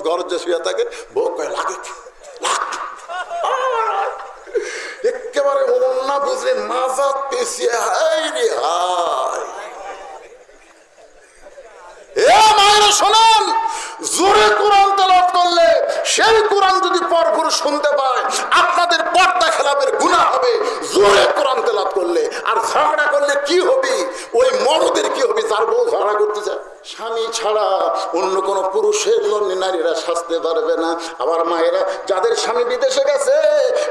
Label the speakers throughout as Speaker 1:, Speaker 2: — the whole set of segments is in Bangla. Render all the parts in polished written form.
Speaker 1: গরজে শুয়ে থাকে, বউ কয় লাগে একেবারে না বুঝলে মাজা পেছিয়ে হাই রে হাই। এ মায়েরা শোনেন, জোরে কোরআন তেলাওয়াত করলে সেই কোরআন যদি পরপুরুষ শুনতে পায় আপনাদের পর্দা খেলাপের গুনাহ হবে জোরে কোরআন তেলাওয়াত করলে। আর ঝগড়া করলে কি হবে? ওই মরদের কি হবে যার বউ ঝগড়া করতে যায়? স্বামী ছাড়া অন্য কোন পুরুষের জন্য নারীরা সাজতে পারবে না। আবার মায়েরা যাদের স্বামী বিদেশে গেছে,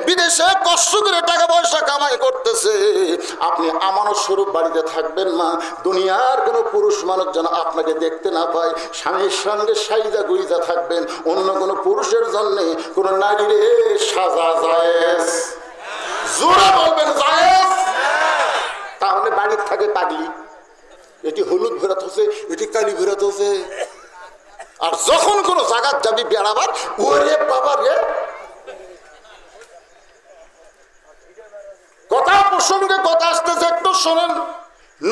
Speaker 1: বিদেশে কষ্ট করে টাকা পয়সা কামাই করতেছে, আপনি আমানত স্বরূপ বাড়িতে থাকবেন মা, দুনিয়ার কোনো পুরুষ মানুষ যেন আপনাকে দেখতে না পায়। স্বামীর সঙ্গে সাইজা গুইজা থাকবেন, অন্য কোনো পুরুষের জন্য কোন নারীরে সাজা জায়েজ। জোরে বলবেন জায়েজ। তাহলে বাড়ির থাকে পাগলি, এটি হলুদ ভেরাত হচ্ছে, এটি কালি ভেরাত হচ্ছে। আর যখন কোন জায়গায় যাবি বেড়াবার, ওরে বাবা রে, কথা প্রসঙ্গে কথা আসতেছে, একটু শোনেন।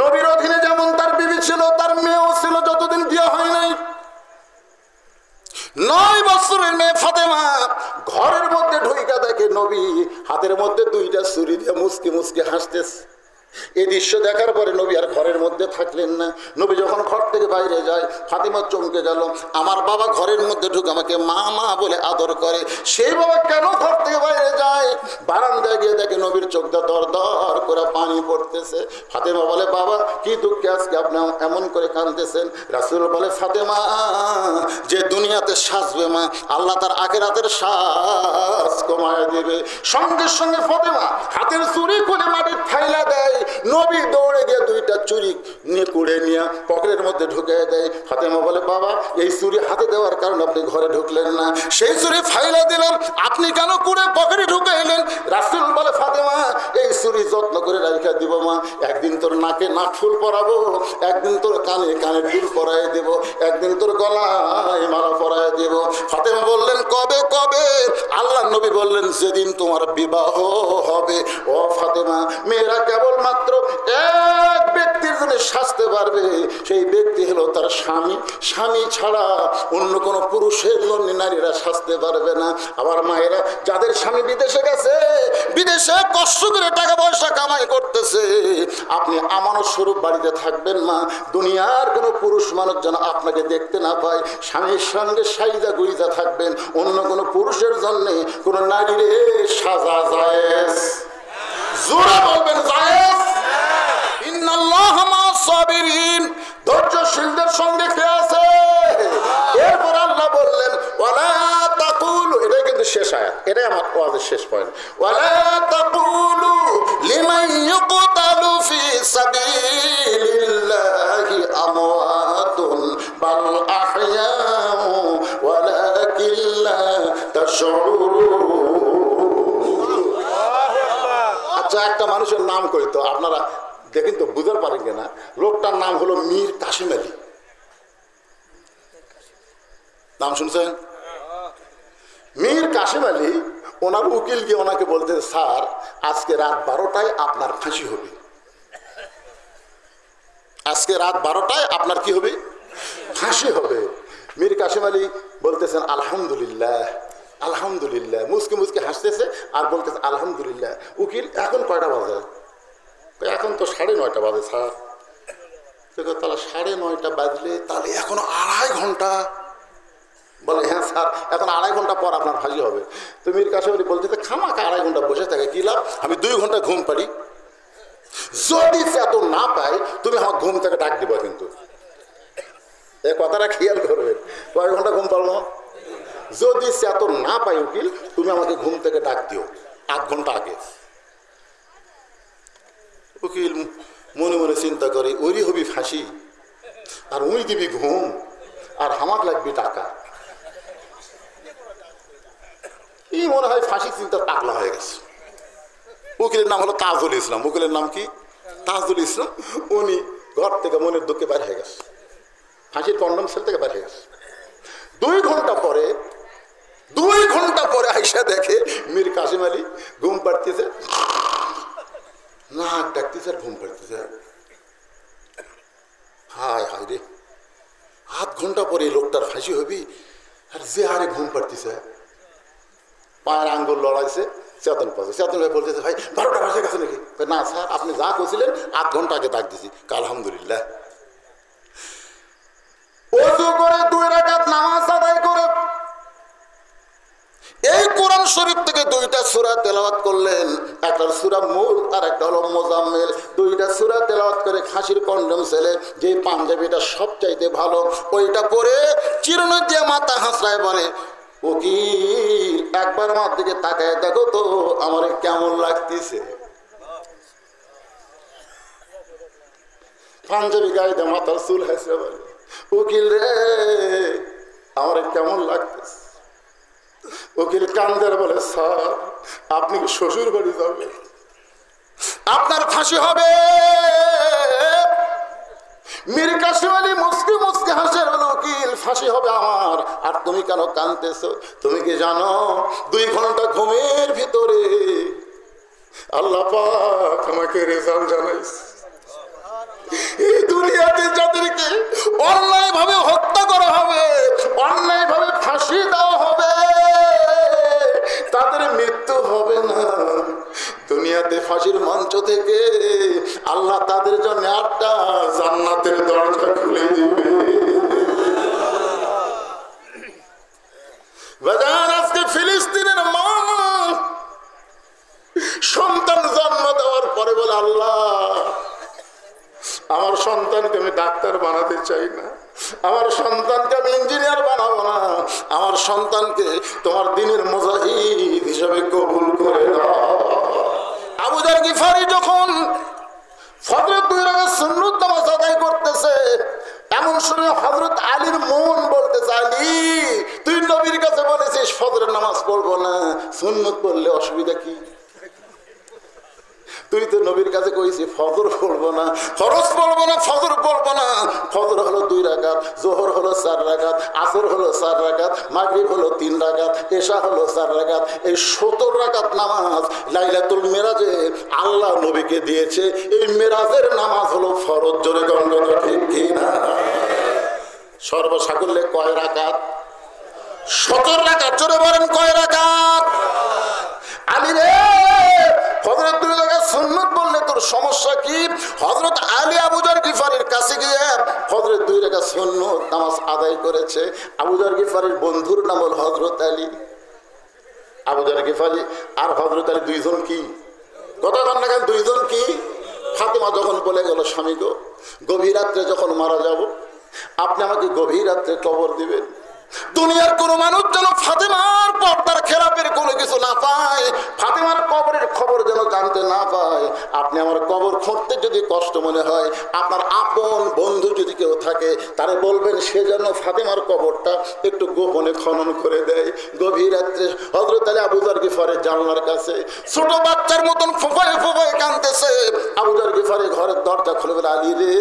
Speaker 1: নবীর অধীনে যেমন তার বিবি ছিল, তার মেয়েও ছিল, যতদিন বিয়ে হয় নাই। 9 বছরের মেয়ে ফাতেমা ঘরের মধ্যে ঢুইকা দেখে নবী হাতের মধ্যে 2টা ছুরি দিয়ে মুসকি মুসকি হাসতেছে। এই দৃশ্য দেখার পরে নবী আর ঘরের মধ্যে থাকলেন না। নবী যখন ঘর থেকে বাইরে যায়, ফাতিমা চমকে গেল। আমার বাবা ঘরের মধ্যে ঢুকে আমাকে মা মা বলে আদর করে, সেই বাবা কেন ঘর থেকে বাইরে যায়? বারান্দায় গিয়ে দেখে নবীর চোখটা দর দর করে পানি পড়তেছে। ফাতেমা বলে, বাবা কি দুঃখে আজকে আপনি এমন করে কাঁদতেছেন? রাসূল বলে, ফাতেমা যে দুনিয়াতে সাজবে মা, আল্লাহ তার আখিরাতের সাজ কমায় দেবে। সঙ্গে সঙ্গে ফাতেমা হাতের চুরি খুলে মাটির থাইলা দেয়। নবী দৌড়ে গিয়ে 2টা চুরি নিয়ে কুড়ে নিয়ে পকেটের মধ্যে ঢুকে দেয়। ফাতেমা বলে, বাবা এই চুরি হাতে দেওয়ার কারণে আপনি ঘরে ঢুকলেন না, সেই চুরি ফাইলা দিলেন, আপনি কেন কুড়ে পকেটে ঢুকে এলেন? রাসূল বলে, ফাতেমা এই চুরি যত্ন করে রাখা দিব মা, একদিন তোর নাকে নাক ফুল পরাবো, একদিন তোর কানে কানে ফুল পরাই দেব, একদিন তোর গলায় মালা পরাই দেব। ফাতেমা বললেন, কবে কবে? আল্লাহ নবী বললেন, যেদিন তোমার বিবাহ হবে। ও ফাতেমা, মেয়েরা কেবল মাত্র এক ব্যক্তির জন্য সাজতে পারবে, সেই ব্যক্তি হলো তার স্বামী। স্বামী ছাড়া অন্য কোন পুরুষের জন্য নারীরা সাজতে পারবে না। আবার মায়েরা যাদের স্বামী বিদেশে গেছে, বিদেশে কষ্ট করে টাকা পয়সা কামাই করতেছে, আপনি আমানত স্বরূপ বাড়িতে থাকবেন মা, দুনিয়ার কোন পুরুষ মানুষ যেন আপনাকে দেখতে না পায়। স্বামীর সঙ্গে সাইজা গুইজা থাকবেন, অন্য কোন পুরুষের জন্য কোন নারীরে সাজা জায়েজ। জোরে বলবেন জায়েজ। ইন্নাল্লাহা মা'আস সাবিরিন, ধৈর্যশীলদের সঙ্গে কে আছে? এরপর আল্লাহ বললেন, ওয়ালা তাকুলু, এটাই কিন্তু শেষ আয়াত, এটাই আমার ওয়াজের শেষ পয়েন্ট। ওয়ালা তাকুলু লিমান ইউকতালু ফি সাবিলিল্লাহি আমওয়াতুন বাল আহইয়াউ ওয়ালাকিন লা তাশউরুন। আচ্ছা, একটা মানুষের নাম কই তো, আপনারা দেখেন তো বুঝতে পারেন কিনা। লোকটার নাম হলো মীর কাসিম আলী। নাম শুনছেন? মীর কাসিম আলী, ওনার উকিল গিয়ে ওনাকে বলতে, স্যার আজকে রাত 12টায় আপনার ফাঁসি হবে, আজকে রাত 12টায় আপনার কি হবে? ফাঁসি হবে। মীর কাসিম আলী বলতেছেন, আলহামদুলিল্লাহ আলহামদুলিল্লাহ, মুসকে মুসকে হাসতেছে আর বলতেছে আলহামদুলিল্লাহ। উকিল, এখন কয়টা বাজে? এখন তো 9:30 বাজে স্যার। তাহলে 9:30 বাজলে তাহলে এখনো 2.5 ঘন্টা। বলে, হ্যাঁ স্যার, এখন 2.5 ঘন্টা পর আপনার ফাঁসি হবে। তো মীর কাসিম আলী বলতেছে, খামাখা 2.5 ঘন্টা বসে থাকে কি লাভ? আমি 2 ঘন্টা ঘুম পারি, যদি এত না পাই তুমি আমার ঘুম থেকে ডাক দিবা। কিন্তু এই কথাটা খেয়াল করবেন, কয় ঘন্টা ঘুম পারবো? যদি এত না পাই উকিল, তুমি আমাকে ঘুম থেকে ডাক দিও 8 ঘন্টা আগে। উকিল মনে মনে চিন্তা করে, ওরই হবি ফাঁসি আর উই দিবি ঘুম আর আমার লাগবি টাকা। এই মনে হয় ফাঁসি চিন্তা টাকলা হয়ে গেছে। উকিলের নাম হলো তাজুল ইসলাম। উকিলের নাম কি? তাজুল ইসলাম। উনি ঘর থেকে মনের দুঃখে বাইরে হয়ে গেছে, ফাঁসির কন্ডম সেল থেকে বাইরে হয়ে গেছে। 2 ঘন্টা পরে আইসা দেখে মীর কাসিম আলী ঘুম পাড়তেছে, নাক ডাকতেছে আর ঘুম পাড়তেছে। হায় হায় রে, 8 ঘন্টা পরে লোকটার ফাঁসি হবি, আর যে হারে ঘুম পাড়তেছে, পায়ের আঙ্গুল লড়াইছে, চেতন পাচ্ছে। চেতন ভাই বলতেছে, ভাই 12টা বাজে গেছে নাকি? না স্যার, আপনি যা করছিলেন 8 ঘন্টা আগে ডাক দিছি। আলহামদুলিল্লাহ। ওযু করে 2 রাকাত নামাজ আদায় করে এই কোরআন শরীফ থেকে 2টা সূরা তেলাওয়াত করলেন। একটা সূরা মূল আর একটা হলো মুজাম্মিল। 2টা সূরা তেলাওয়াত করে খাসির কন্ডম ছেলে যে পাঞ্জাবিটা সবচাইতে ভালো, ওইটা পরে চিরুনি দিয়ে মাথা হাসড়ায় বলে, উকিল একবার আমার দিকে তাকায় দেখো তো আমার কেমন লাগতেছে। পাঞ্জাবি গায়ে দিয়ে মাথার চুল হাসড়ে বলে, উকিল রে আমার কেমন লাগতেছে। উকিল কান্দের বলে, স্যার আপনি কি শ্বশুর বাড়ি যাবেন? আপনার ফাঁসি হবে। মীর কাসেম আলী মুস্কি মুস্কি হাসে বলে, উকিল ফাঁসি হবে আমার, আর তুমি কেন কাঁদতেছো? তুমি কি জানো 2 ঘন্টা ঘুমের ভিতরে আল্লাহ পাক আমাকে রেজাল্ট জানাইছে। এই দুনিয়াতে যাদেরকে অন্যায় ভাবে হত্যা করা হবে, অন্যায় ভাবে ফাঁসি দেওয়া হবে, তাদের মৃত্যু হবে না। দুনিয়াতে ফাঁসির মঞ্চ থেকে আল্লাহ তাদের জন্য 8টা জান্নাতের দরজা খুলে দিবে। বাজার আজকে ফিলিস্তিনের মা সন্তান জন্ম দেওয়ার পরে বলে, আল্লাহ আমার সন্তানকে আমি ডাক্তার বানাতে চাই না, আমার সন্তানকে আমি ইঞ্জিনিয়ার বানাবো না, আমার সন্তানকে তোমার দ্বীনের মুজাহিদ হিসেবে কবুল করে দাও। আবু যার গিফারি যখন ফজরের 2 রাকাত সুন্নত নামাজ আদায় করতেছে, এমন সময় হযরত আলীর মন বলতেছে, আলী তুই নবীর কাছে বলেছিস ফজরের নামাজ পড়বো না, সুন্নত পড়লে অসুবিধা কি? তুই তো নবীর কাছে কইছি ফজর পড়বো না, ফরজ পড়বো না, ফজর পড়বো না। ফজর হলো 2 রাকাত, যোহর হলো 4 রাকাত, আসর হলো 4 রাকাত, মাগরিব হলো 3 রাকাত, এশা হলো 4 রাকাত। এই 17 রাকাত নামাজ লাইলাতুল মেরাজে আল্লাহ নবীকে দিয়েছে। এই মেরাজের নামাজ হলো ফরজ। জোরে গঙ্গা ঠিক কিনা? সর্বসাকুল্যে কয় রাকাত? 17 রাকাত। জোরে বলেন কয় রাকাত? আলী রে ফজরের 2 রাকাত সুন্নত বললে তোর সমস্যা কি? হযরত আলী আবু যার গিফারির কাছে গিয়ে ফজরের 2 রাকাত সুন্নত নামাজ আদায় করেছে। আবু যার গিফারির বন্ধুর নাম হল হযরত আলী। আবু যার গিফারি আর হযরত আলী 2 জন কি কথা বলেন না কেন? 2 জন কি? ফাতেমা যখন বলে গেল, স্বামী গো গভীর রাত্রে যখন মারা যাব আপনি আমাকে গভীর রাত্রে কবর দিবেন। দুনিয়ার কোন মানুষ যেন ফাতেমার পর্দার খেলাপের কোনো কিছু না পায়, ফাতেমার কবরের খবর যেন জানতে না পায়। আপনি আমার কবর খুঁড়তে যদি কষ্ট মনে হয়, আপনার আপন বন্ধু যদি কেউ থাকে তারে বলবেন সে যেন ফাতেমার কবরটা একটু গোপনে খনন করে দেয়। গভীর রাত্রে হযরত আলী আবু যার গিফারের জানলার কাছে ছোট বাচ্চার মতন ফোঁপায় ফোঁপায় কাঁদতেছে। আবু যার গিফারি ঘরের দরজা খুলে বলে, আলী রে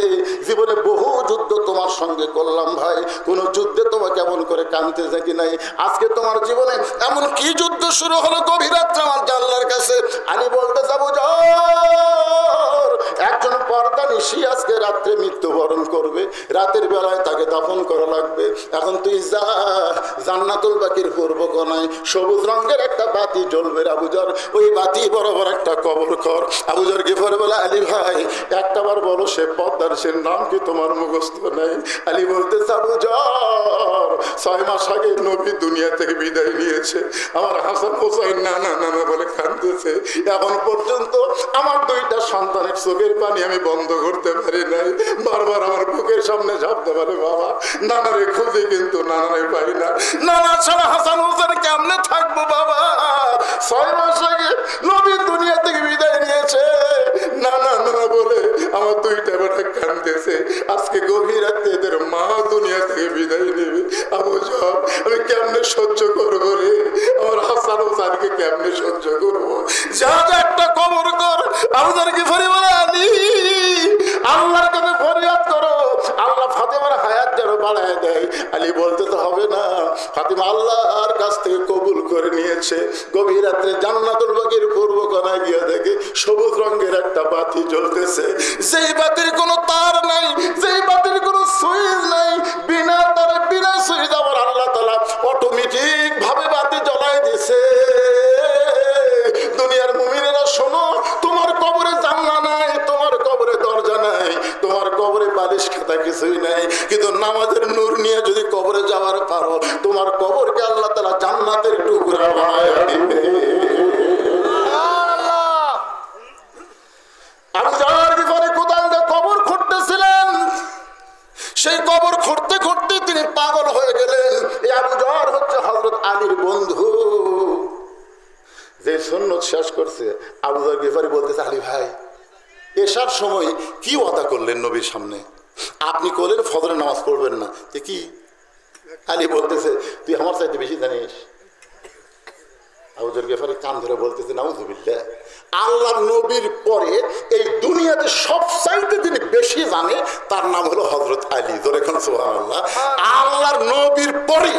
Speaker 1: জীবনে বহু যুদ্ধ তোমার সঙ্গে করলাম ভাই, কোন যুদ্ধে তোমাকে কেমন করে কাঁদতে দেখি নাই। আজকে তোমার জীবনে এমন কি যুদ্ধ শুরু হলো গভীর রাত্রে আমার জানলার কাছে? আলী বলতে যাবো, একজন পর্দা নিশি আজকে রাত্রে মৃত্যুবরণ করবে, রাতের বেলায় তাকে দাফন করা লাগবে। এখন তুই যা, জান্নাতুল বাকির পূর্ব কোণায় সবুজ রঙের একটা বাতি জ্বলবে আবু যার, ওই বাতি বরাবর একটা কবর কর। আবু যার গিফার বলে, আলী ভাই একটাবার বলো সে পর্দার সে নাম কি তোমার মুখস্থ নেই? আলী বলতে আবু যার 6 মাস আগে নবী দুনিয়া থেকে বিদায় নিয়েছে, আমার হাসান হোসাইন নানা নানা বলে কাঁদতেছে। এখন পর্যন্ত আমার 2টা সন্তানের চোখের পানি আমি বন্ধ করতে পারি নাই। বারবার আমার বুকের সামনে ঝাপতে পারে, বাবা নানারে খুঁজে কিন্তু নানারে পাই না, নানা ছাড়া হাসান হোসেন কেমনে থাকবো বাবা? 6 মাস আগে নবী দুনিয়া থেকে বিদায় নিয়েছে, নানা নানা বলে আমার 2টা বেটা কাঁদতেছে। আজকে গভীর রাতে এদের মা দুনিয়া থেকে বিদায় নেবে। আবু যার আমি কেমনে সহ্য করবো রে? আমার হাসান হোসেনকে কেমনে সহ্য করবো? যা যা একটা কবর কর। আবু যার গিফারি বলে, আলী আল্লাহর কাছে ফরিয়াদ করো, আল্লাহ ফাতেমার হায়াত যেন বাড়ায় দেয়। আলী বলতে তো হবে না, ফাতেমা আল্লাহর কাছ থেকে কবুল করে নিয়েছে। গভীর রাত্রে জান্নাতুল বাকির পূর্ব কোণায় গিয়ে দেখে সবুজ রঙের একটা বাতি জ্বলতেছে, যেই বাতির কোনো তার নাই, যেই বাতির কোনো সুইচ নাই, বিনা তারে বিনা সুইচ আমার আল্লাহ তাআলা অটো করবার পারো, তোমার কবরকে আল্লাহ তাআলা জান্নাতের টুকরা বানায় দিবে। আবু জাহল গিফারি কোদাল দিয়ে কবর খুঁড়তেছিলেন, সেই কবর খুঁড়তে খুঁড়তে তিনি পাগল হয়ে গেলেন। এই আবু জাহল হচ্ছে হযরত আলীর বন্ধু, যে সুন্নত শেষ করছে। আবু জাহল গিফারি বলতেছে, আলী ভাই এশার সময় কি ওয়াদা করলেন নবীর সামনে? আপনি করলেন ফজরের নামাজ পড়বেন না, তো কি? আলী বলতেছে, তুই আমার চাইতে বেশি জানিস। আবু জাহল গিফারি কান ধরে বলতেছে, নাউযুবিল্লাহ, আল্লাহর নবীর পরে এই দুনিয়াতে সবচাইতে যিনি বেশি জানে তার নাম হলো হযরত আলী। জোরে খান সুবহানাল্লাহ। আল্লাহর নবীর পরে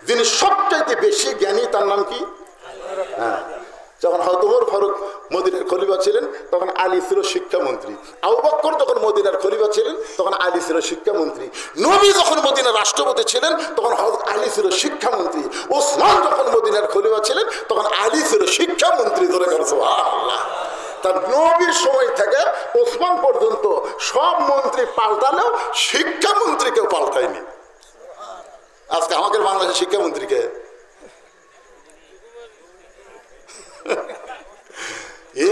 Speaker 1: যিনি সবচাইতে বেশি জ্ঞানী তার নাম কি? হ্যাঁ, যখন হযরত ওমর ফারুক মদিনার খলিফা ছিলেন তখন আলী ছিল শিক্ষামন্ত্রী। আবু বকর যখন মদিনার খলিফা ছিলেন তখন আলী ছিল শিক্ষামন্ত্রী। নবী যখন মদিনার রাষ্ট্রপতি ছিলেন তখন হযরত আলী ছিল শিক্ষামন্ত্রী। ওসমান যখন মদিনার খলিফা ছিলেন তখন আলী ছিল শিক্ষামন্ত্রী। ধরে গেল সুবহানাল্লাহ। তার নবীর সময় থেকে ওসমান পর্যন্ত সব মন্ত্রী পাল্টালেও শিক্ষামন্ত্রী কেউ পাল্টায়নি। আজকে আমাদের বাংলাদেশের শিক্ষামন্ত্রীকে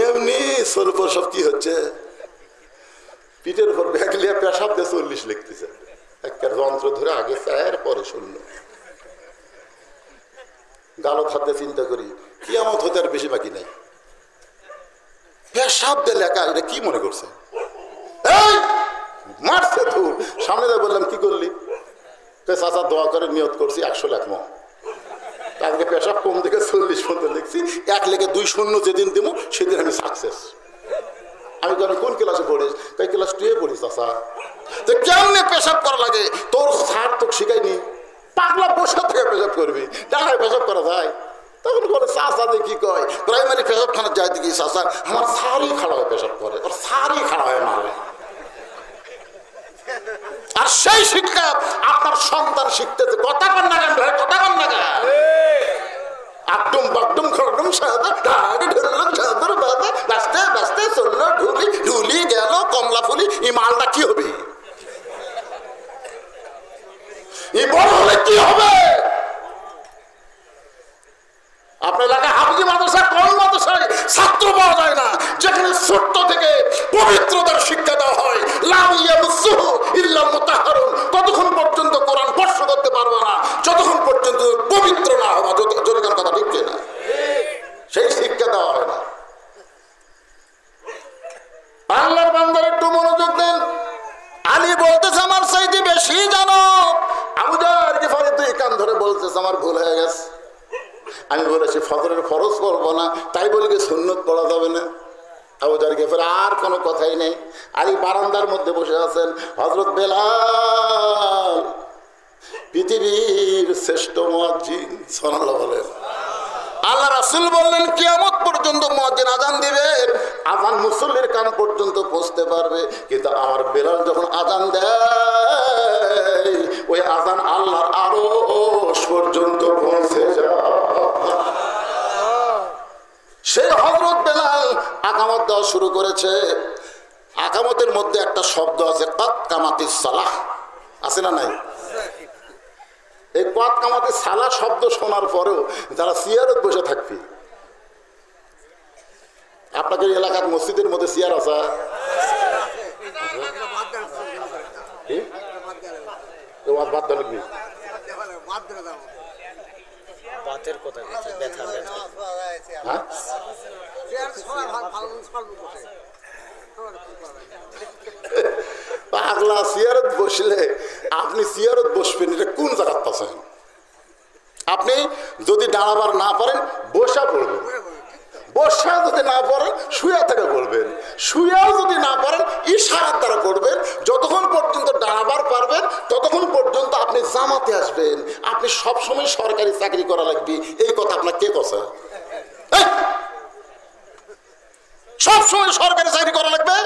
Speaker 1: এমনি স্বল্প সব কি হচ্ছে, পিঠের উপর ব্যাগ লিয়ে পেশাব দিয়ে 40 লিখতেছে, একটা যন্ত্র ধরে আগে চায়ের পরে শূন্য। গালো খাদ্যে চিন্তা করি কিয়ামত হতে আর বেশি বাকি নাই। পেশাব দিয়ে লেখা, এটা কি মনে করছে? এই মারছে ধুর। সামনে যা বললাম, কি করলি? চাচা দোয়া করে নিয়ত করছি 100 লেখবো। আজকে পেশাব কম থেকে 40 পর্যন্ত লিখছি। 1 লেখে 2 শূন্য যেদিন দিব সেদিন আমি সাকসেস। আমি কোন ক্লাসে পড়িস? তাই ক্লাস 2 পড়িস। চাচা তো কেমনে পেশাব করা লাগে তোর স্যার তো শিখাইনি। পাগলা বসা থেকে পেশাব করবি, ডাঙায় পেশাব করা যায়? তখন বলে চাচা যে কি কয়, প্রাইমারি পেশাব খানা যায় দেখি চাচা আমার স্যারই খাড়া হয়ে পেশাব করে, ওর স্যারই খাড়া হয়ে মারবে। আর সেই শিক্ষা আপনার সন্তান শিখতেছে। কথা কন না কেন ভাই, কথা কন না কেন? আকডুম বাকডুম খড়ডুম সাদা ঢাক ঢুললাম সাদর বাদা বাস্তে বাস্তে চললো ঢুলি ঢুলি গেল কমলা ফুলি। এই মালটা কি হবে? এই বড় হলে কি হবে? আপনার এলাকায় হাফিজি মাদ্রাসা কোন মাদ্রাসায় ছাত্র পাওয়া যায় না যেখানে ছোট্ট থেকে পবিত্রতার শিক্ষা দেওয়া হয়? লাম ইয়ামসুহু ইল্লা মুতাহহারুন। ততক্ষণ পর্যন্ত কোরআন স্পর্শ করতে পারবে না যতক্ষণ পর্যন্ত পবিত্র না হবে। জোরে কথা ঠিক না? সেই শিক্ষা দেওয়া হয় না। আল্লাহর বান্দার একটু মনোযোগ দেন। আলী বলতেছে আমার চাইতে বেশি জানো। আবু জাহল গিফারি তুই কান ধরে বলতেছে আমার ভুল হয়ে গেছে। আমি বলেছি ফজরের ফরজ করবো না, তাই বলে কি সুন্নত পড়া যাবে না? আবু জাহল গিফারি আর কোনো কথাই নেই। আলী বারান্দার মধ্যে বসে আছেন। হযরত বেলাল পৃথিবীর শ্রেষ্ঠ মুয়াজ্জিন, সুবহানাল্লাহ বলেন। আল্লাহ রাসূল বললেন কিয়ামত পর্যন্ত মুয়াজ্জিন আযান দিবে, আযান মুসল্লির কান পর্যন্ত পৌঁছতে পারবে, কিন্তু আমার বেলাল যখন আযান দেয় ওই আযান আল্লাহর আরশ পর্যন্ত পৌঁছে যায়। সেই হযরত বেলাল আকামত দেওয়া শুরু করেছে। আকামতের মধ্যে একটা শব্দ আছে, কাদ কামাতিস সালাহ, আছে না নাই? এই কাদ কামাতিস সালাহ শব্দ শোনার পরেও যারা সিয়ারত বসে থাকবে, আপনাদের এলাকার মসজিদের মধ্যে সিয়ার আছে? পাগলা সিয়ারত বসলে আপনি সিয়ারত বসবেন, এটা কোন জায়গায় পাচ্ছেন? আপনি যদি দাঁড়াবার না পারেন বসা পড়বেন, বসা যদি না পারেন শুয়া থেকে পড়বেন, শুয়াও যদি না পারেন ইশারার দ্বারা পড়বেন। যতক্ষণ পর্যন্ত দাঁড়াবার পারবেন ততক্ষণ পর্যন্ত আপনি জামাতে আসবেন। আপনি সবসময় সরকারি চাকরি করা লাগবে, এই কথা আপনার কে কথা? সবসময় সরকারি চাকরি করা লাগবে?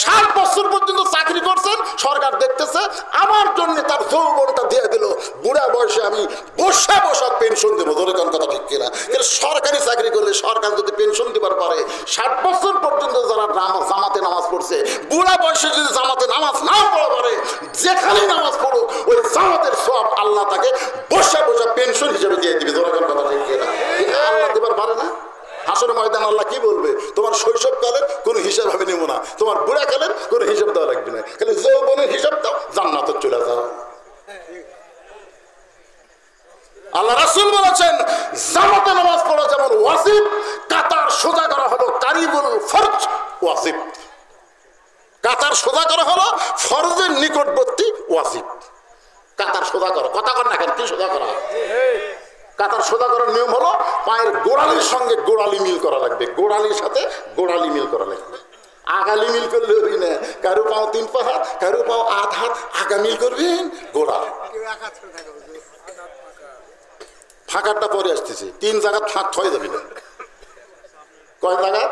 Speaker 1: 60 বছর পর্যন্ত চাকরি করছেন, সরকার দেখতেছে, আমার জন্য তার যৌবনটা দিয়ে দিল, বুড়া বয়সে আমি বসা বসা পেনশন দেবো, ধরে কোন কথা ঠিক কিনা? সরকারি চাকরি করলে সরকার যদি পেনশন দিবার পারে, 60 বছর পর্যন্ত যারা জামাতে নামাজ পড়ছে, বুড়া বয়সে যদি জামাতে নামাজ না পড়া পারে, যেখানে নামাজ পড়ুক ওই জামাতের সব আল্লাহ তাকে বসা বসা পেনশন হিসেবে দিয়ে দিবে, ধরে কোন কথা ঠিক কিনা? আল্লাহ দিবার পারে না? হাসরের ময়দান আল্লাহ কি বলবে? তোমার শৈশবকালের কোনো হিসাব আমি নেব না, তোমার বুড়াকালের কোনো হিসাব দেওয়া লাগবে না, খালি যৌবনের হিসাব দাও, জান্নাতে চলে যাও। আল্লাহ রাসূল বলেছেন জামাতে নামাজ পড়া যেমন ওয়াজিব, কাতার সোজা করা হলো কারিবুল ফরজ ওয়াজিব। কাতার সোজা করা হলো ফরজের নিকটবর্তী ওয়াজিব। কাতার সোজা করো, কথা কর না কেন? কি সোজা করা? কাতার সোজা করার নিয়ম হলো পায়ের গোড়ালির সঙ্গে গোড়ালি মিল করা লাগবে, গোড়ালির সাথে গোড়ালি মিল করা লাগবে। আগালি মিল করলে হবি না, কারো পাও 3 পা হাত, কারো পাও 8 হাত, আগা মিল করবেন গোড়া। ফাঁকারটা পরে আসতেছে, 3 জায়গা ফাঁক থয়ে যাবি না। কয় জায়গা?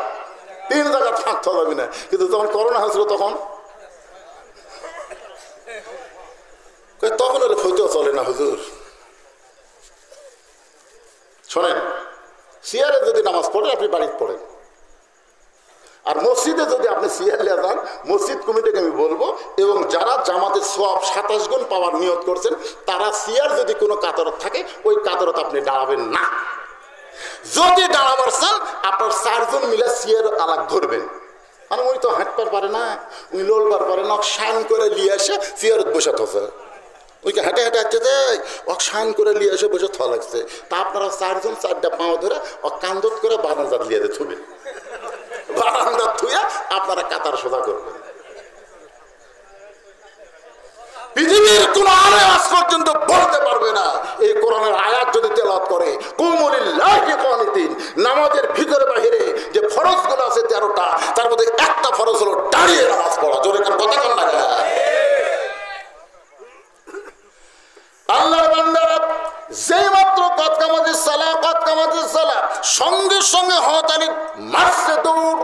Speaker 1: 3 জায়গা ফাঁক থয়ে যাবি না। কিন্তু যখন করোনা হয়েছিল তখন হলে হইতেও চলে না হুজুর। শোনেন, সিয়ারে যদি নামাজ পড়েন আপনি বাড়িতে পড়েন, আর মসজিদে যদি আপনি সিয়ার লিয়ে যান, মসজিদ কমিটিকে আমি বলবো, এবং যারা জামাতের সওয়াব 27 গুণ পাওয়ার নিয়ত করছেন তারা সিয়ার যদি কোনো কাতারত থাকে ওই কাতারত আপনি দাঁড়াবেন না। যদি দাঁড়াবার চান আপনার 4 জন মিলে সিয়ার আলাগ ধরবেন। মানে উনি তো হাঁটবার পারে না, উনি লোলবার পারে না, শান করে নিয়ে এসে সিয়ারত বসে থাকে। ওইকে হেঁটে হেঁটে আসছে যে শান করে নিয়ে এসে বসে থা লাগছে। তা আপনারা 4 জন 4টা পাও ধরে কান্দত করে বারান্দাত লিয়ে থুবেন, বারান্দাত থুয়ে আপনারা কাতার সোজা করবেন। পৃথিবীর কোন আলেম আজ পর্যন্ত বলতে পারবে না এই কোরআনের আয়াত যদি তেলাওয়াত করে কুমুলিল্লাহি কানিতিন, নামাজের ভিতরে বাহিরে যে ফরজগুলো আছে 13টা, তার মধ্যে একটা ফরজ হলো দাঁড়িয়ে নামাজ পড়া। জোরে কথা কন না। আল্লাহর বান্দারা যেই মাত্র কদ কামাতিস সালাহ সঙ্গে সঙ্গে হতালি মারছে দৌড়।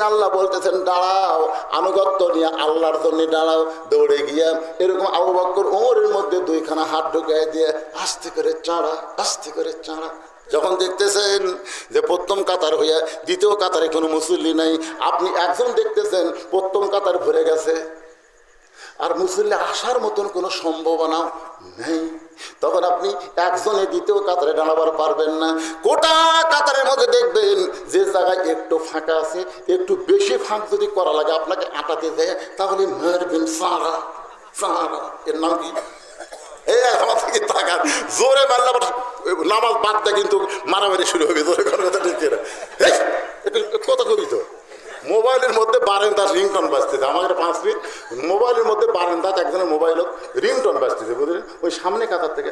Speaker 1: আল্লাহ বলতেছেন দাঁড়াও, আনুগত্য নিয়ে আল্লাহর জন্য দাঁড়াও। দৌড়ে গিয়া এরকম আবু বকর ওমরের মধ্যে 2খানা হাত ঢুকাই দিয়ে আস্তে করে চাঁড়া, আস্তে করে চাঁড়া। যখন দেখতেছেন যে প্রথম কাতার হইয়া দ্বিতীয় কাতারে কোনো মুসল্লি নাই, আপনি একজন দেখতেছেন প্রথম কাতার ভরে গেছে আর মুসল্লি আসার মতন কোনো সম্ভাবনা নেই, তখন আপনি একজনে দ্বিতীয় কাতারে দাঁড়াবার পারবেন না। গোটা কাতারের মধ্যে দেখবেন যে জায়গায় একটু ফাঁকা আছে, একটু বেশি ফাঁক যদি করা লাগে আপনাকে আটাতে দেয়, তাহলে মারবেন সারা সারা। এর নাম কি? জোরে মারলে আবার নামাজ বাদ দেয়, কিন্তু মারামারি শুরু হবে। জোরে কথা ঠিক কথা কবি তো মোবাইলের মধ্যে বারেন্দার রিংটন বাজতেছে। আমাদের 5 মিনিট মোবাইলের মধ্যে বারেন্দাত একজনের মোবাইল রিংটন বাজতেছে, বুঝলেন? ওই সামনে কাতার থেকে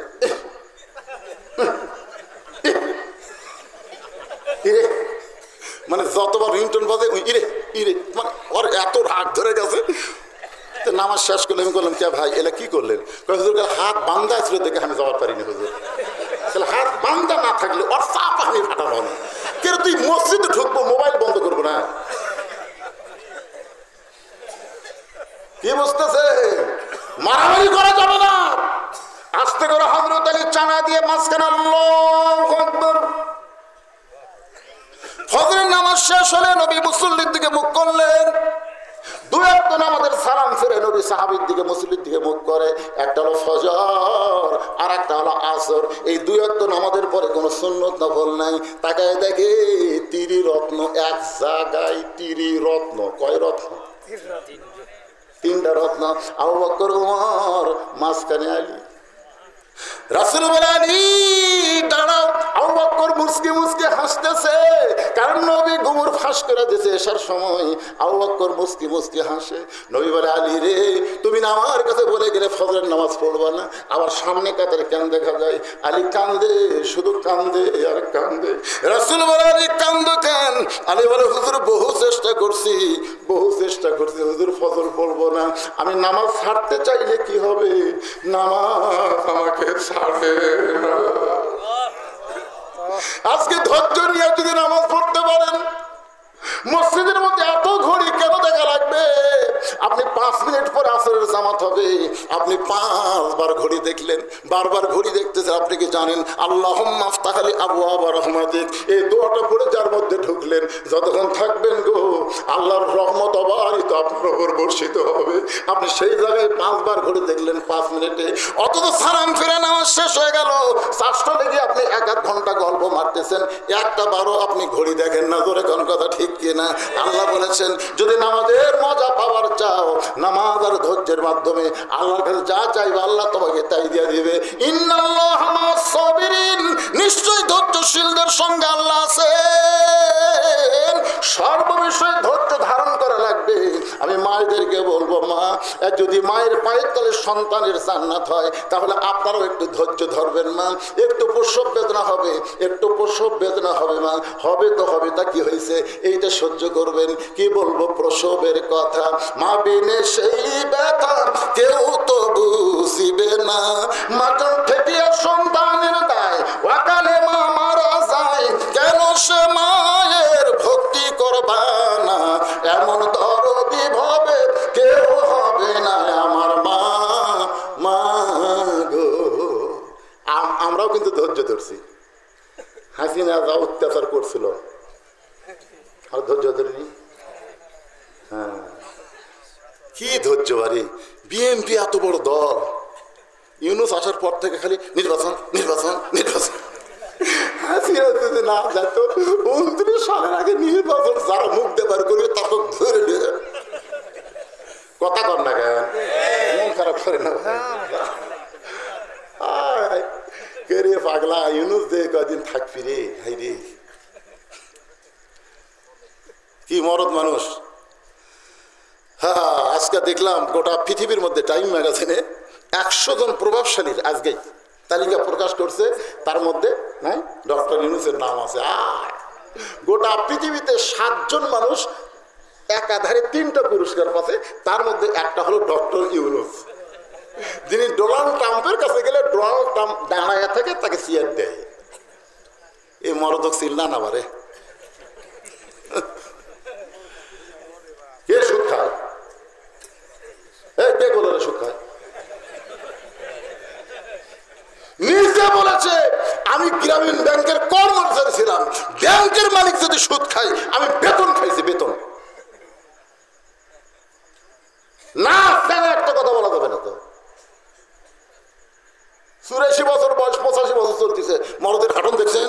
Speaker 1: মানে যতবার রিংটন বাজে ওই ইরে ইরে, মানে ওর এত রাগ ধরে গেছে। তো নামাজ শেষ করলে আমি বললাম কে ভাই এলা কি করলেন? হাত বান্ধা ছিল দেখে আমি যাওয়ার পারিনি হুজুর। তাহলে হাত বান্ধা না থাকলে ওর চাপ আমি ফাটানো না। কেন তুই মসজিদে ঢুকবো মোবাইল বন্ধ করবো না? কি বুঝতেছে? মারামারি করা যাবে না। আস্তে করে হযরত আলী চানা দিয়ে মাঝখানে আল্লাহু আকবার। ফজরের নামাজ শেষ হলে নবী মুসল্লির দিকে মুখ করলেন। 2 ওয়াক্ত নামাজের সালাম ফিরে নবী সাহাবীর দিকে মুসল্লির দিকে মুখ করে। একটা হলো ফজর আর একটা হলো আসর। এই 2 ওয়াক্ত নামাজের পরে কোনো সুন্নত নফল নাই। তাকায় দেখে 3 রত্ন এক জায়গায়। 3 রত্ন। কয় রত্ন? 3টা রত্ন। আবু বকর ওমর মাঝখানে আলী। রাসূল বলেন আলী দাঁড়াও। আবু বকর মুসকি মুসকি হাসতেছে, কারণ নবী ঘুমুর ফাঁস করে দিয়েছে এসার সময়। আবু বকর মুসকি মুসকি হাসে। নবী বলে আলী রে, তুমি না আমার কাছে বলে গেলে ফজরের নামাজ পড়বা না, আবার সামনে কাতারে কেন দেখা যায়? আলী কান্দে, শুধু কান্দে আর কান্দে। রাসূল বলে আলী কান্দো কেন? আলী বলে হুজুর বহু চেষ্টা করছি হুজুর, ফজর পড়বো না। আমি নামাজ ছাড়তে চাইলে কি হবে? নামাজ আমাকে ছাড়ে না। আজকে ধৈর্য নিয়ে যদি নামাজ পড়তে পারেন, মসজিদের মধ্যে এত ঘড়ি কেন দেখা লাগবে? আপনি 5 মিনিট পরে আসরের জামাত হবে, আপনি 5 বার ঘড়ি দেখলেন, বারবার ঘড়ি দেখতেছেন। আপনি কি জানেন আল্লাহুম্মা আফতাহ লি আবওয়াব রাহমাতিক, এই দোয়াটা পড়ে যার মধ্যে ঢুকলেন, যতক্ষণ থাকবেন গো আল্লাহর রহমত অবারিত আপনার উপর বর্ষিত হবে। আপনি সেই জায়গায় 5 বার ঘড়ি দেখলেন 5 মিনিটে, অথচ সালাম ফিরে নামাজ শেষ হয়ে গেল, 4টা লেগে আপনি 1 ঘন্টা গল্প মারতেছেন, একটা বারো আপনি ঘড়ি দেখেন না। জোরে কোন কথা ঠিক কিনা? আল্লাহ বলেছেন যদি নামাজের মজা পাওয়ার চাও, নামাজ আর ধৈর্যের মাধ্যমে আল্লাহর কাছে যা চাইবে আল্লাহ তোমাকে তাই দিয়ে দিবে। ইন্নাল্লাহা মা'আস সাবিরিন, নিশ্চয়ই ধৈর্যশীলদের সঙ্গে আল্লাহ আছেন। সর্ববিষয়ে ধৈর্য ধারণ করা লাগবে। আমি মায়েদেরকে বলবো, মা যদি মায়ের পায়ের তলে সন্তানের জান্নাত হয় তাহলে আপনারাও একটু ধৈর্য ধরবেন মা। একটু প্রসব বেদনা হবে, একটু প্রসব বেদনা হবে মা, হবে তো হবে, তা কি হয়েছে, এইটা সহ্য করবেন। কি বলবো প্রসবের কথা, মা বিনে সেই ব্যথা কেউ তো বুঝিবে না। মাজন থেকে সন্তানের দায় ওয়াকালে মা মারা যায়, কেন সে মায়ের ভক্তি করবা না, এমন দরদি ভাবে কেউ হবে না আমার মা। মা গো, আমরাও কিন্তু ধৈর্য ধরছি। হাসিনা যা অত্যাচার করছিল আর ধৈর্য ধরিনি। হ্যাঁ, কি ধৈর্য বাড়ি। বিএনপি এত বড় দল, ইউনূস আসার পর থেকে খালি নির্বাচন নির্বাচন নির্বাচন। হাসিনা যদি না যেত 29 সালের আগে নির্বাচন, যারা মুখ দেবার করবে তাকে ধরে নিয়ে কথা কর না, কেন মন খারাপ করে না রে পাগলা। ইউনূস দে কদিন থাকবি রে ভাই রে, কি মরদ মানুষ। হ্যাঁ, আজকে দেখলাম গোটা পৃথিবীর মধ্যে টাইম ম্যাগাজিনে 100 জন প্রভাবশালীর আজকে তালিকা প্রকাশ করছে, তার মধ্যে নাই ডক্টর ইউনূসের নাম আছে। গোটা পৃথিবীতে 7 জন মানুষ একাধারে 3টা পুরস্কার পাচ্ছে, তার মধ্যে একটা হলো ডক্টর ইউনূস, যিনি ডোনাল্ড ট্রাম্পের কাছে গেলে ডোনাল্ড ট্রাম্প দাঁড়ায় থাকে, তাকে চেয়ার দেয়। এই মরদক চিল্লা না বারে, কে সুদ খায়? কে বলে সুদ খায়? নিজে বলেছে আমি গ্রামীণ ব্যাংকের কর্মচারী ছিলাম, ব্যাংকের মালিক যদি সুদ খাই আমি বেতন খাইছি, বেতন না। একটা কথা বলা যাবে না তো। 84 বছর বয়স, 85 বছর চলতেছে, মরদের খাটন দেখছেন।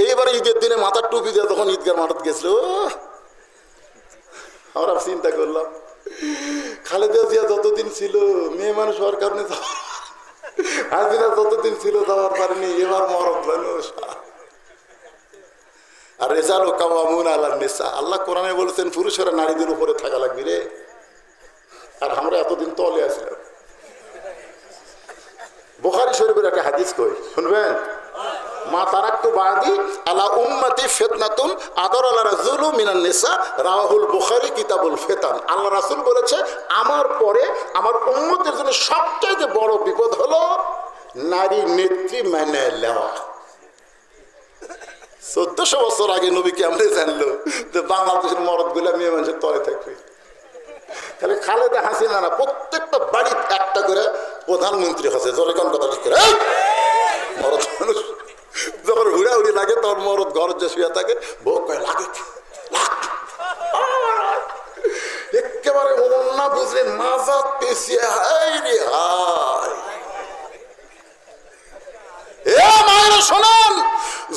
Speaker 1: এইবারে ঈদের দিনে মাথার টুপি দিয়ে যখন ঈদগার মাঠত গেছিল, আমরা চিন্তা করলাম খালেদা জিয়া যতদিন ছিল মেয়ে মানুষ হওয়ার কারণে, হাসিনা যতদিন ছিল যাওয়ার পারেনি, এবার মরদ মানুষ। আর রেজালু কাওয়ামুন আলান নিসা, আল্লাহ কোরআনে বলেছেন পুরুষেরা নারীদের উপরে থাকা লাগবে রে। আর আমরা এতদিন তলে আসলাম। বুখারী শরীফের একটা হাদিস কই শুনবেন, মা তারাক্তু বাদি আলা উম্মতি ফিতনাতুন আদর আলা রাজুলু মিনান নিসা, রাহুল বুখারী কিতাবুল ফিতান। আল্লাহ রাসূল বলেছে আমার পরে আমার উম্মতের জন্য সবচেয়ে বড় বিপদ হলো নারী নেত্রী মেনে নেওয়া। 1400 বছর আগে নবী কেমনে জানলো যে বাংলাদেশের মরদ গুলা মেয়ে মানুষের তলে থাকবে? তাহলে খালেদা হাসিনা না, প্রত্যেকটা বাড়িতে একটা করে প্রধানমন্ত্রী হচ্ছে। জোরে কোন কথা ঠিক করে, মরদ মানুষ যখন হুড়াহুড়ি লাগে তখন মরদ ঘর যে শুয়ে থাকে, বউ কয় লাগে একেবারে অন্যা বুঝলে মাজা পেছিয়ে হাই রে হাই। শোনান,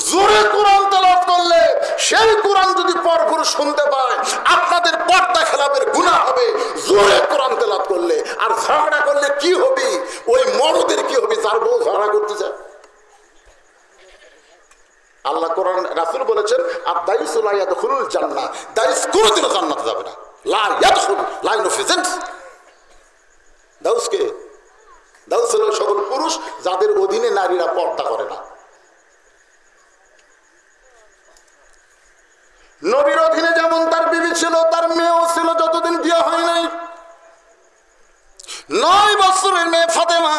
Speaker 1: জোরে কোরআন তেলাওয়াত করলে সেই কোরআন যদি পরপুরুষ শুনতে পায় আপনাদের পর্দা খেলাপের গুনাহ হবে। জোরে কোরআন তেলাওয়াত করলে আর ঝগড়া করলে কি হবে? ওই মরদের কি হবে যার বউ ঝগড়া করতে যায়? আল্লাহ কোরআন রাসূল বলেছেন আর দাইসু লা ইয়াদখুলুল জান্নাহ, দাইস কোনদিনও জান্নাতে যাবে না। লা ইয়াদখুল লাইন অফ এজেন্ট। দাউসকে দাউস হলো সকল পুরুষ যাদের অধীনে নারীরা পর্দা করে না। নবীর অধীনে যেমন তার বিবি ছিল, তার মেয়েও ছিল যতদিন বিয়ে হয় নাই। 9 বছরের মেয়ে ফাতেমা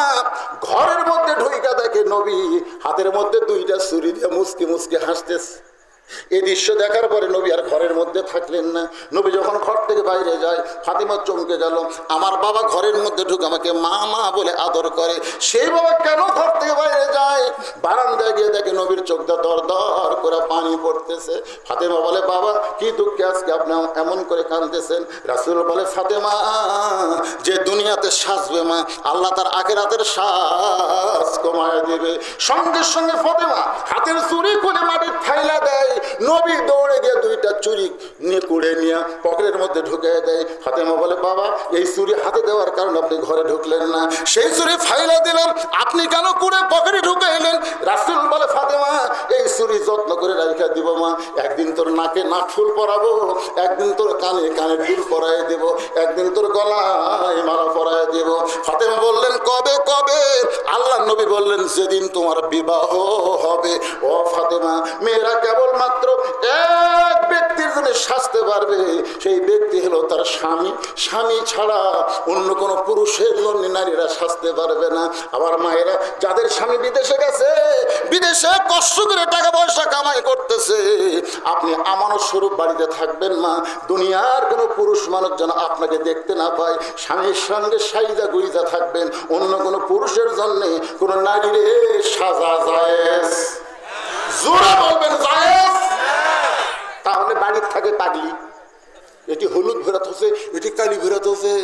Speaker 1: ঘরের মধ্যে ঢুইকা দেখে নবী হাতের মধ্যে 2টা ছুরি দিয়ে মুসকি মুসকি হাসতেছে। এই দৃশ্য দেখার পরে নবী আর ঘরের মধ্যে থাকলেন না। নবী যখন ঘর থেকে বাইরে যায়, ফাতিমা চমকে গেল। আমার বাবা ঘরের মধ্যে ঢুকে আমাকে মা মা বলে আদর করে, সেই বাবা কেন ঘর থেকে বাইরে যায়? বারান্দায় গিয়ে দেখে নবীর চোখটা দর দর করে পানি পড়তেছে। ফাতেমা বলে, বাবা কি দুঃখে আজকে আপনি এমন করে কাঁদতেছেন? রাসূল বলে, ফাতেমা, যে দুনিয়াতে সাজবে মা, আল্লাহ তার আখিরাতের সাজ কমায় দিবে। সঙ্গে সঙ্গে ফাতেমা হাতের চুড়ি খুলে মাটির থাইলা দেয়। নবী দৌড়ে গিয়ে দুইটা চুড়ি নিয়ে কুড়ে নিয়ে পকেটের মধ্যে ঢুকে দেয়। ফাতেমা বলে, বাবা এই চুড়ি হাতে দেওয়ার কারণে আপনি ঘরে ঢুকলেন না, সেই চুড়ি ফাইলা দিলাম, আপনি কেন কুড়ে পকেটে ঢুকে এলেন? রাসূল বলে, ফাতেমা এই চুড়ি যত্ন করে রাখা দিব মা, একদিন তোর নাকে নাক ফুল পরাবো, একদিন তোর কানে কানে ফুল পরাই দেব, একদিন তোর গলায় মালা পরাই দেব। ফাতেমা বললেন, কবে কবে? আল্লাহ নবী বললেন, যেদিন তোমার বিবাহ হবে। ও ফাতেমা, মেয়েরা কেবলমাত্র এক ব্যক্তির জন্য সাজতে পারবে, সেই ব্যক্তি হলো তার স্বামী। স্বামী ছাড়া অন্য কোনো পুরুষের জন্য নারীরা সাজতে পারবে না। আবার মায়েরা, যাদের স্বামী বিদেশে গেছে, বিদেশে কষ্ট করে টাকা পয়সা কামাই করতেছে, আপনি আমানত স্বরূপ বাড়িতে থাকবেন মা, দুনিয়ার কোনো পুরুষ মানুষ যেন আপনাকে দেখতে না পায়। স্বামীর সঙ্গে সাইদা গুইজা থাকবেন, অন্য কোনো পুরুষের জন্য কোনো নারীরে সাজা জায়েজ। জোরে বলবেন জায়েজ। তাহলে বাড়ির থাকে পাগলি, এটি হলুদ ভেরাত হচ্ছে, এটি কালি ভেরাত হচ্ছে।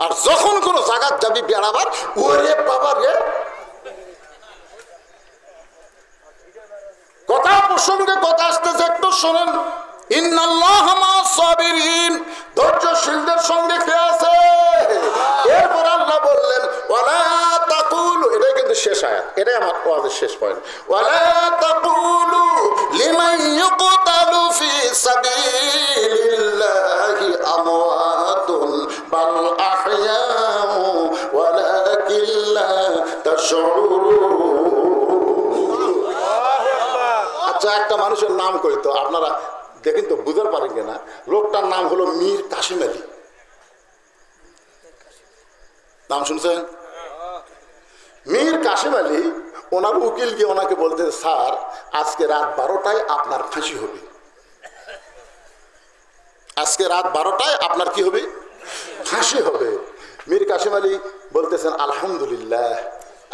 Speaker 1: আর যখন কোনো জায়গায় যাবি বেড়াবার, ওরে বাবা রে, কথা প্রসঙ্গে কথা আসতেছে, একটু শোনেন। ইন্নাল্লাহ মা'আস সাবিরিন, ধৈর্যশীলদের সঙ্গে কে আছে? এরপর আল্লাহ বললেন, ওয়ালা তাকুলু, এটাই কিন্তু শেষ আয়াত, এটাই আমার ওয়াজের শেষ পয়েন্ট। ওয়ালা তাকুলু লিমান ইউকতালু ফি সাবিলিল্লাহি আমওয়াতুন বাল আহইয়াউ ওয়ালাকিন লা তাশউরুন। আচ্ছা, একটা মানুষের নাম কই তো, আপনারা দেখেন তো, বুঝতে পারেন কিনা। লোকটার নাম হলো মীর কাসিম আলী। নাম শুনছেন? মীর কাসিম আলী, ওনার উকিল গিয়ে ওনাকে বলতে, স্যার আজকে রাত 12টায় আপনার ফাঁসি হবে। আজকে রাত 12টায় আপনার কি হবে? ফাঁসি হবে। মীর কাসিম আলী বলতেছেন, আলহামদুলিল্লাহ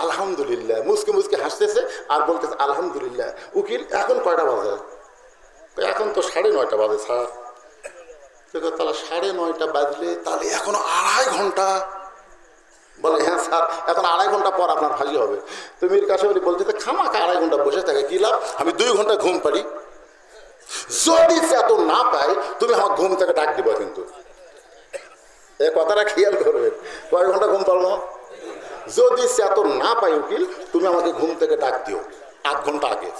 Speaker 1: আলহামদুলিল্লাহ, মুসকে মুসকে হাসতেছে আর বলতেছে আলহামদুলিল্লাহ। উকিল, এখন কয়টা বাজে? এখন তো 9:30 বাজে স্যার। তাহলে 9:30 বাজলে তাহলে এখনো 2.5 ঘন্টা। বলে, হ্যাঁ স্যার, এখন 2.5 ঘন্টা পর আপনার ফাঁসি হবে। তো মীর কাসিম আলী বলতেছে, খামাখা 2.5 ঘন্টা বসে থাকে কি লাভ? আমি 2 ঘন্টা ঘুম পারি। যদি এত না পাই, তুমি আমার ঘুম থেকে ডাক দিবা। কিন্তু এই কথাটা খেয়াল করবেন, কয় ঘন্টা ঘুম পারবো? যদি এত না পাই উকিল, তুমি আমাকে ঘুম থেকে ডাক দিও 8 ঘন্টা আগে।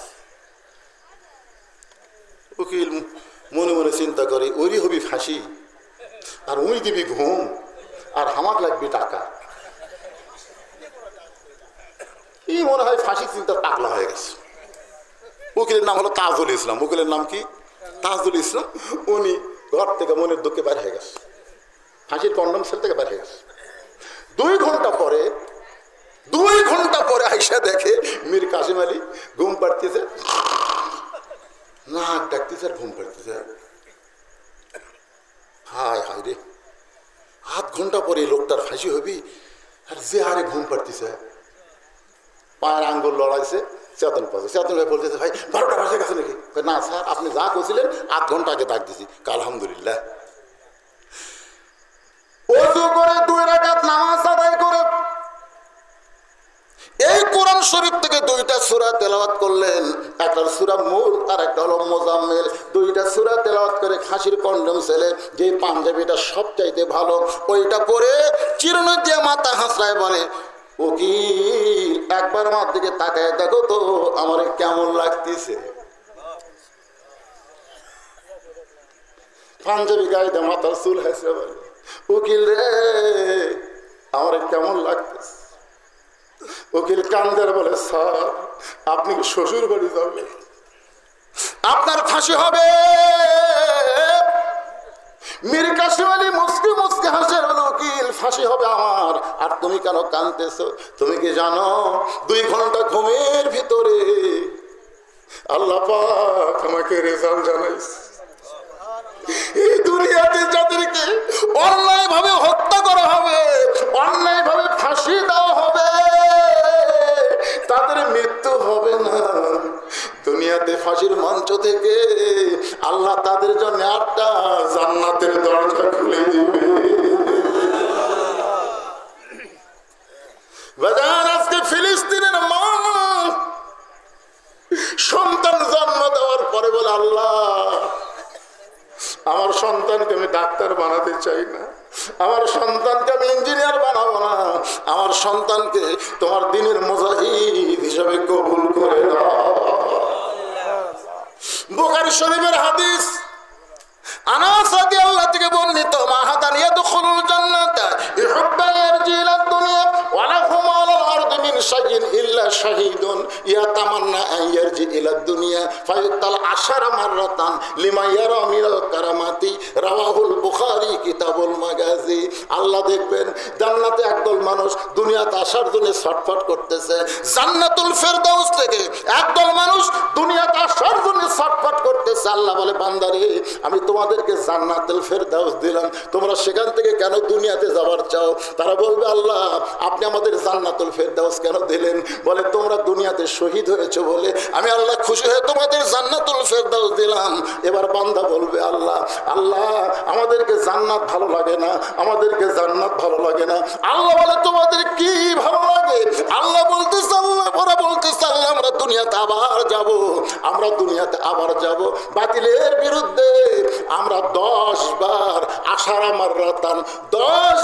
Speaker 1: উকিল মনে মনে চিন্তা করে, ওরই হবি ফাঁসি আর উই দিবি ঘুম আর আমার লাগবি টাকা। এই মনে হয় ফাঁসি চিন্তা পাগলা হয়ে গেছে। উকিলের নাম হলো তাজুল ইসলাম। উকিলের নাম কি? তাজুল ইসলাম। উনি ঘর থেকে মনের দুঃখে বাইরে হয়ে গেছে, ফাঁসির কন্ডম সেল থেকে বাইরে হয়ে গেছে। 2 ঘন্টা পরে আইসা দেখে মীর কাসিম আলী ঘুম পাড়তেছে, নাক ডাকতেছে আর ঘুম পাড়তেছে। হায় হায় রে, 8 ঘন্টা পরে লোকটার ফাঁসি হবি আর যে হারে ঘুম পাড়তেছে। পায়ের আঙ্গুল লড়াইছে, চেতন পাচ্ছে। চেতন ভাই বলতেছে, ভাই 12টা বাজে গেছে নাকি? না স্যার, আপনি যা করছিলেন 8 ঘন্টা আগে ডাক দিছি। আলহামদুলিল্লাহ। ওযু করে 2 রাকাত নামাজ আদায় করে এই কোরআন শরীফ থেকে 2টা সূরা তেলাওয়াত করলেন। একটা সূরা মূল আর একটা হলো মুজাম্মিল। 2টা সূরা তেলাওয়াত করে খাসির কন্ডম ছেলে, যে পাঞ্জাবিটা সবচাইতে ভালো, ওইটা পরে চিরুনি দিয়ে মাথা হাসড়ায় বলে, উকিল একবার আমার দিকে তাকায় দেখো তো আমার কেমন লাগতেছে। পাঞ্জাবি গায়ে মাথার চুল হাসে বলে, উকিল রে আমার কেমন লাগতেছে। উকিল কান্দের বলে, স্যার আপনি শ্বশুর বাড়ি যাবেন, আপনার ফাঁসি হবে। মীর কাসিম আলী মুস্কি মুস্কি হাসে বলে, উকিল ফাঁসি হবে আমার, আর তুমি কেন কাঁদতেছো? তুমি কি জানো 2 ঘন্টা ঘুমের ভিতরে আল্লাহ পাক আমাকে রেজাল্ট জানাইছে এই দুনিয়াতে যাদেরকে অন্যায় ভাবে হত্যা করা হবে, অন্যায় ভাবে ফাঁসি দেওয়া হবে, তাদের মৃত্যু হবে না। দুনিয়াতে ফাঁসির মঞ্চ থেকে আল্লাহ তাদের জন্য 8টা জান্নাতের দরজা খুলে দিবে। বাজার আজকে ফিলিস্তিনের মা সন্তান জন্ম দেওয়ার পরে বলে, আল্লাহ আমার সন্তানকে আমি ডাক্তার বানাতে চাই না, আমার সন্তানকে আমি ইঞ্জিনিয়ার বানাবো না, আমার সন্তানকে তোমার দ্বীনের মুজাহিদ হিসেবে কবুল করে দাও। বুখারী শরীফের হাদিস, আনাস রাদিয়াল্লাহু থেকে বর্ণিত, মাহাদান ইয়াদখুলুল জান্নাতা ইহুব্বা ইয়ারজি ইলা দুনিয়া ওয়া লাহুম আলাল আরদি মিন শাইইন ইল্লা শাহীদুন ইয়াতামান্না আন ইয়ারজি ইলা দুনিয়া ফায়ুক্তাল 10 মাররাতান লিমা ইয়ারা মিনাল কারামাতি। রাওয়াহুল বুখারী কিতাবুল মাগাজি। আল্লাহ দেখবেন জান্নাতে একদল মানুষ দুনিয়াতে আসার জন্য ছটফট করতেছে, জান্নাতুল ফেরদাউস থেকে একদল মানুষ দুনিয়াতে আসার জন্য ছটফট করতেছে। আল্লাহ বলে, বান্দারে আমি তোমাদেরকে জান্নাতুল ফেরদাউস দিলাম, তোমরা সেখান থেকে কেন দুনিয়াতে যাবার চাও? তারা বলবে, আল্লাহ আপনি আমাদের জান্নাতুল ফেরদাউস কেন দিলেন? বলে, তোমরা দুনিয়াতে শহীদ হয়েছে বলে আমি আল্লাহ খুশি হয়ে তোমাদের জান্নাতুল ফেরদাউস দিলাম। এবার বান্দা বলবে, আল্লাহ আল্লাহ আমাদেরকে জান্নাত ভালো লাগে না, আমাদেরকে জান্নাত ভালো লাগে না। আল্লাহ বলে, তোমাদের কি ভালো লাগে? আল্লাহ বলতেছে, আল্লাহ ওরা বলতেছে, আল্লাহ আমরা দুনিয়াতে আবার যাব, আমরা দুনিয়াতে আবার যাব। বাতিলের বিরুদ্ধে আমরা 10 বার আশারা মাররাতান 10